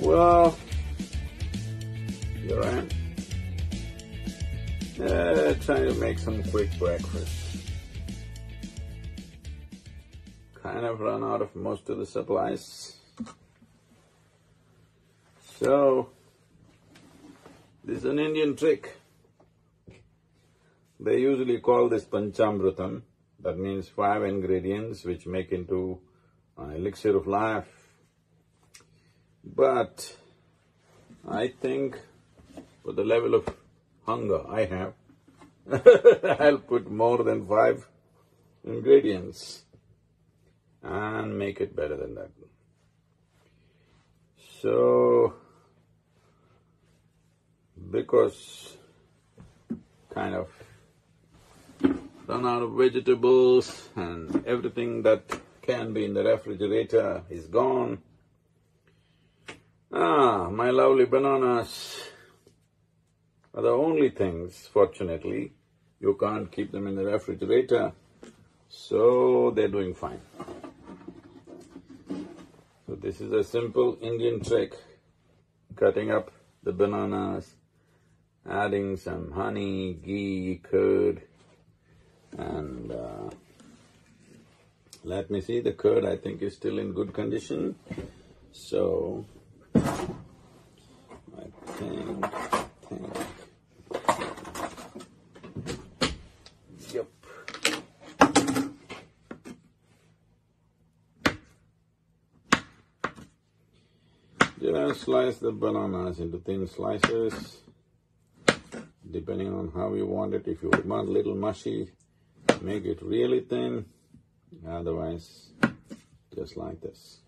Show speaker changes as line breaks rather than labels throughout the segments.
Well, here I am. Trying to make some quick breakfast. Kind of run out of most of the supplies. So, this is an Indian trick. They usually call this PANCHAMIRTHAM. That means 5 ingredients which make into an elixir of life. But I think for the level of hunger I have, I'll put more than 5 ingredients and make it better than that. So, because kind of run out of vegetables and everything that can be in the refrigerator is gone. My lovely bananas are the only things, fortunately, you can't keep them in the refrigerator, so they're doing fine. So this is a simple Indian trick, cutting up the bananas, adding some honey, ghee, curd, and let me see, the curd I think is still in good condition, so I think, yep. Just slice the bananas into thin slices, depending on how you want it. If you want a little mushy, make it really thin, otherwise just like this.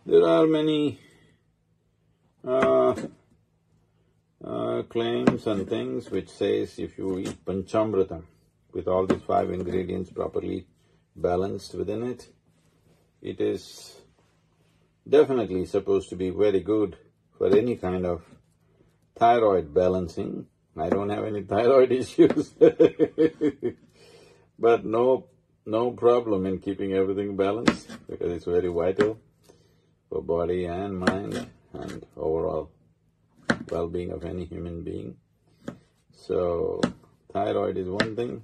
There are many claims and things which says if you eat PANCHAMIRTHAM with all these 5 ingredients properly balanced within it, it is definitely supposed to be very good for any kind of thyroid balancing. I don't have any thyroid issues, but no problem in keeping everything balanced because it's very vital for body and mind and overall well-being of any human being. So, thyroid is one thing.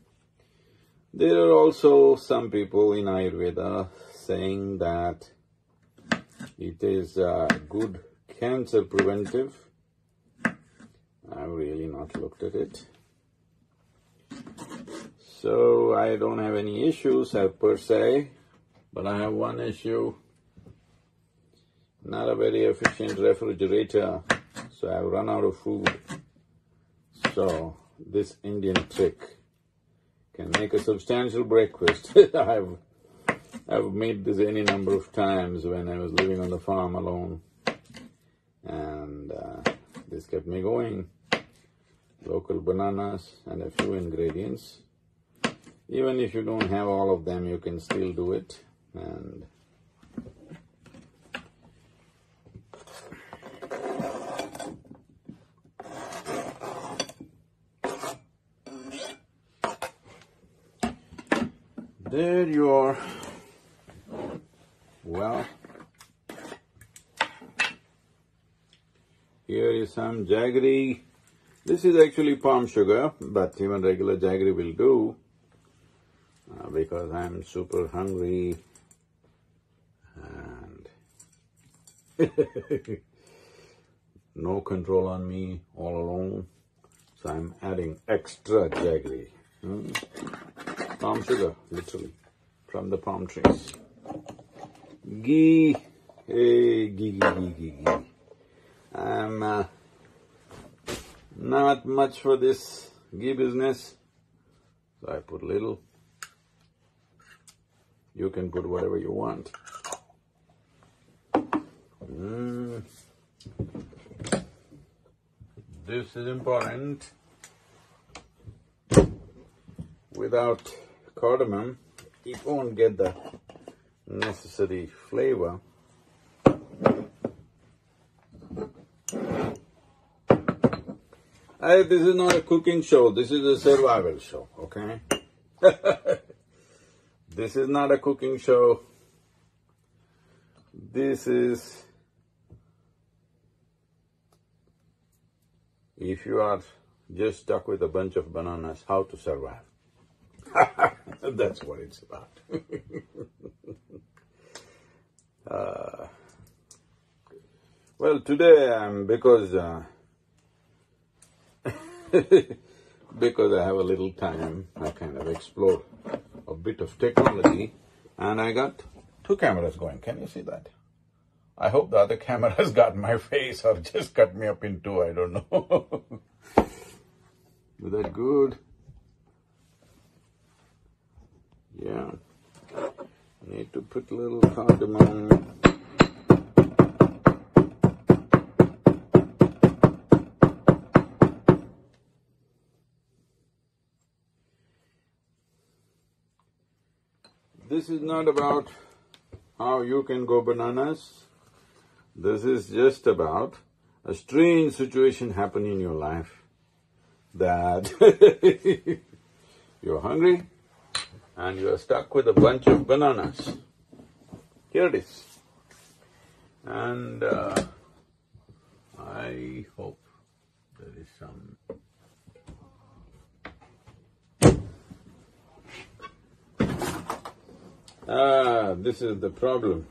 There are also some people in Ayurveda saying that it is a good cancer preventive. I've really not looked at it. So, I don't have any issues per se, but I have one issue. Not a very efficient refrigerator, so I've run out of food. So, this Indian trick can make a substantial breakfast. I've made this any number of times when I was living on the farm alone, and this kept me going. Local bananas and a few ingredients. Even if you don't have all of them, you can still do it. And there you are. Well, here is some jaggery. This is actually palm sugar, but even regular jaggery will do because I'm super hungry and no control on me, all alone, so I'm adding extra jaggery. Palm sugar, literally, from the palm trees. Ghee, hey, ghee. I'm not much for this ghee business, so I put little. You can put whatever you want. This is important. Without cardamom, it won't get the necessary flavor. This is not a cooking show, this is a survival show, okay? This is not a cooking show. This is, if you are just stuck with a bunch of bananas, how to survive. That's what it's about. Well, today because because I have a little time, I kind of explore a bit of technology, and I got two cameras going. Can you see that? I hope the other camera has got my face or just cut me up in two, I don't know. Is that good? Yeah. Need to put a little cardamom. This is not about how you can go bananas. This is just about a strange situation happening in your life that you're hungry and you're stuck with a bunch of bananas. Here it is. And I hope there is some. This is the problem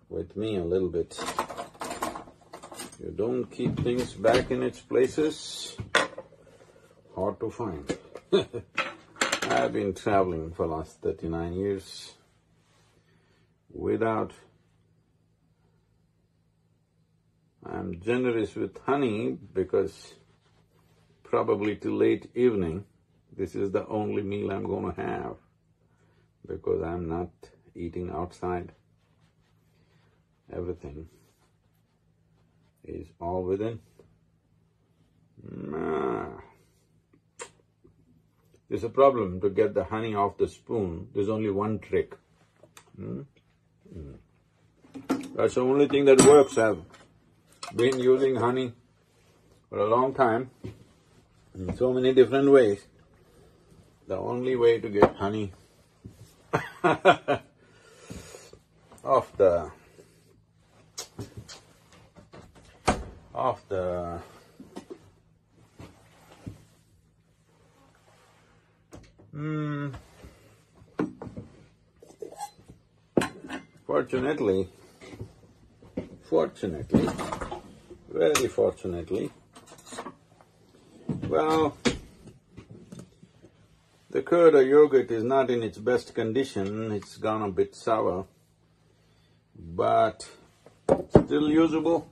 with me a little bit. You don't keep things back in its places, hard to find. I've been traveling for the last 39 years without. I'm generous with honey because probably till late evening, this is the only meal I'm going to have because I'm not eating outside. Everything is all within. There's a problem to get the honey off the spoon. There's only one trick. That's the only thing that works. I've been using honey for a long time in so many different ways. The only way to get honey off the fortunately, very fortunately, well, the curd or yogurt is not in its best condition. It's gone a bit sour, but still usable.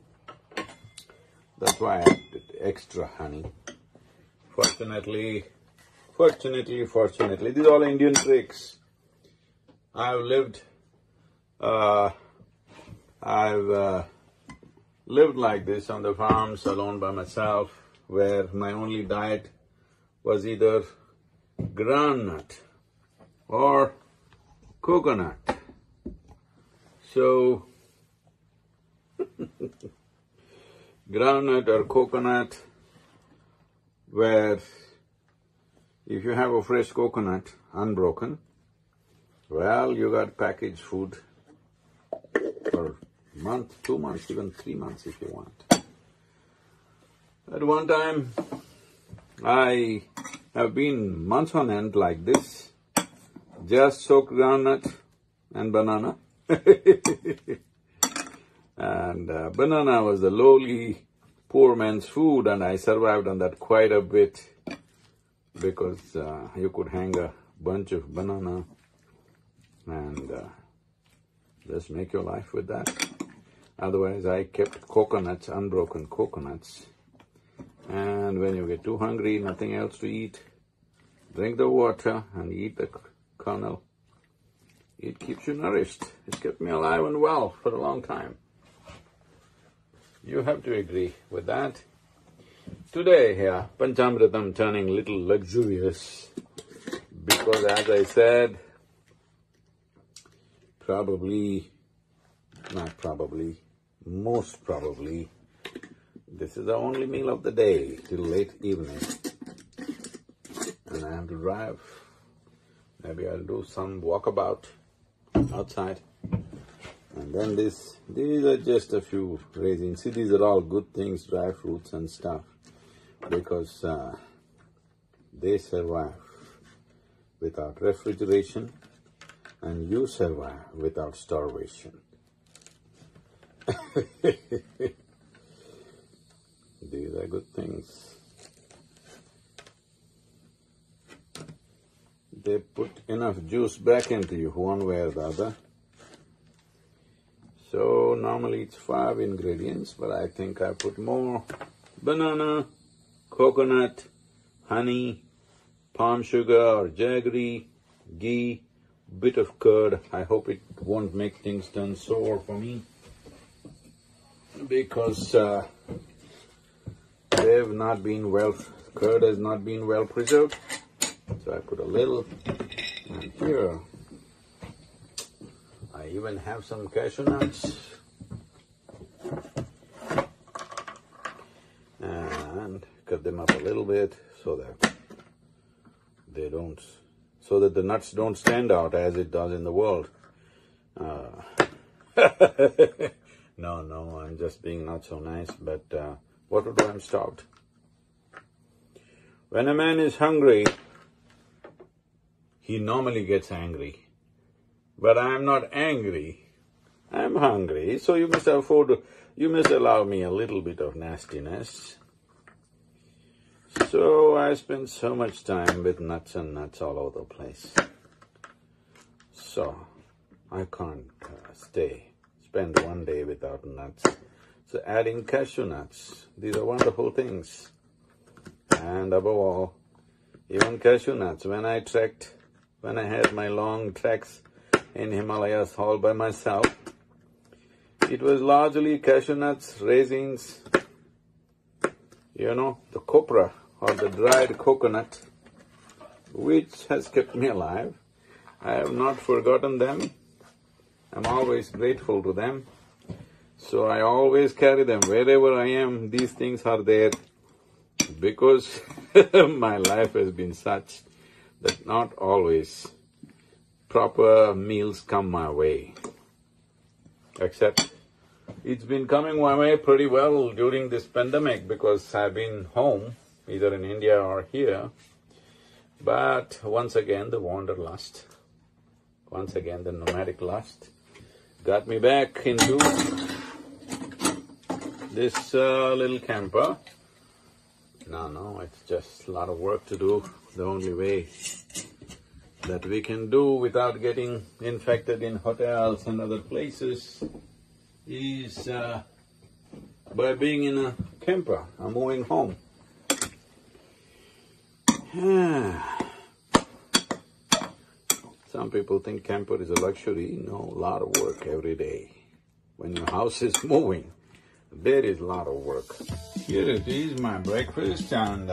That's why I added extra honey. Fortunately, these are all Indian tricks. I've lived like this on the farms alone by myself, where my only diet was either groundnut or coconut. So, groundnut or coconut, where if you have a fresh coconut, unbroken, well, you got packaged food for a month, 2 months, even 3 months if you want. At one time, I have been months on end like this, just soaked groundnut and banana. And banana was the lowly poor man's food, and I survived on that quite a bit because you could hang a bunch of banana and just make your life with that. Otherwise, I kept coconuts, unbroken coconuts. And when you get too hungry, nothing else to eat, drink the water and eat the kernel. It keeps you nourished. It kept me alive and well for a long time. You have to agree with that. Today, here, Panchamritam turning a little luxurious because, as I said, most probably, this is the only meal of the day till late evening. And I have to drive Maybe I'll do some walkabout outside. And then these are just a few raisins. See, these are all good things, dry fruits and stuff, because they survive without refrigeration and you survive without starvation. These are good things. They put enough juice back into you one way or the other. So normally it's 5 ingredients, but I think I put more. Banana, coconut, honey, palm sugar or jaggery, ghee, bit of curd. I hope it won't make things turn sour for me, because they've not been curd has not been well preserved. So I put a little, and here I even have some cashew nuts, and cut them up a little bit so that the nuts don't stand out as it does in the world. No, I'm just being not so nice, but what to do, I'm starved. When a man is hungry, he normally gets angry. But I'm not angry, I'm hungry, so you must allow me a little bit of nastiness. So I spend so much time with nuts and nuts all over the place. So I can't spend one day without nuts. So adding cashew nuts, these are wonderful things. And above all, even cashew nuts, when I had my long treks in Himalayas all by myself, it was largely cashew nuts, raisins, the copra or the dried coconut, which has kept me alive. I have not forgotten them. I'm always grateful to them. So I always carry them. Wherever I am, these things are there, because my life has been such that not always proper meals come my way. Except it's been coming my way pretty well during this pandemic, because I've been home, either in India or here. But once again, the wanderlust, once again, the nomadic lust got me back into this little camper. No, it's just a lot of work to do. The only way that we can do without getting infected in hotels and other places is by being in a camper, a moving home. Some people think camper is a luxury. No, a lot of work every day. When your house is moving, there is a lot of work. Here it is, my breakfast, and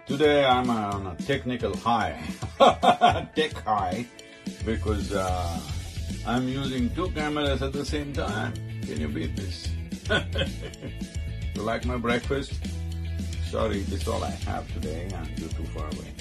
today I'm on a technical high, tech high, because I'm using 2 cameras at the same time. Can you beat this? You like my breakfast? Sorry, this is all I have today, and you're too far away.